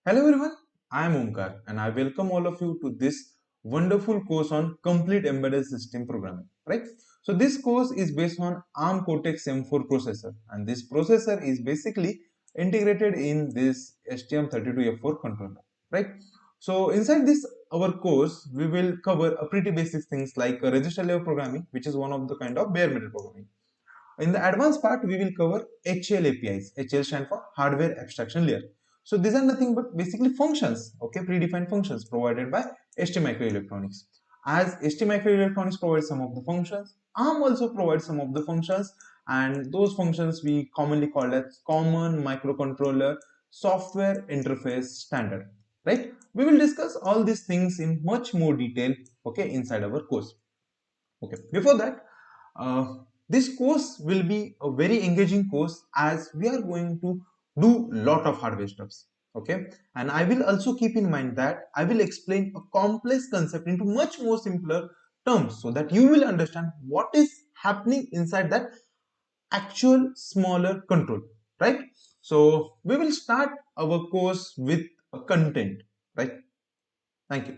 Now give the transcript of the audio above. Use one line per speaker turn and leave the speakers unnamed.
Hello everyone, I am Omkar and I welcome all of you to this wonderful course on complete embedded system programming, right? So this course is based on ARM Cortex-M4 processor and this processor is basically integrated in this STM32F4 controller, right? So inside this our course we will cover a pretty basic things like register level programming, which is one of the kind of bare metal programming. In the advanced part, we will cover HAL APIs. HAL stands for Hardware Abstraction Layer. So these are nothing but basically functions, okay, predefined functions provided by ST Microelectronics. As ST Microelectronics provides some of the functions, ARM also provides some of the functions, and those functions we commonly call as Common Microcontroller Software Interface Standard. Right? We will discuss all these things in much more detail, okay, inside our course. Okay, before that, this course will be a very engaging course as we are going to do lot of hardware stuffs. Okay, and I will also keep in mind that I will explain a complex concept into much more simpler terms so that you will understand what is happening inside that actual smaller control, right? So we will start our course with a content, right? Thank you.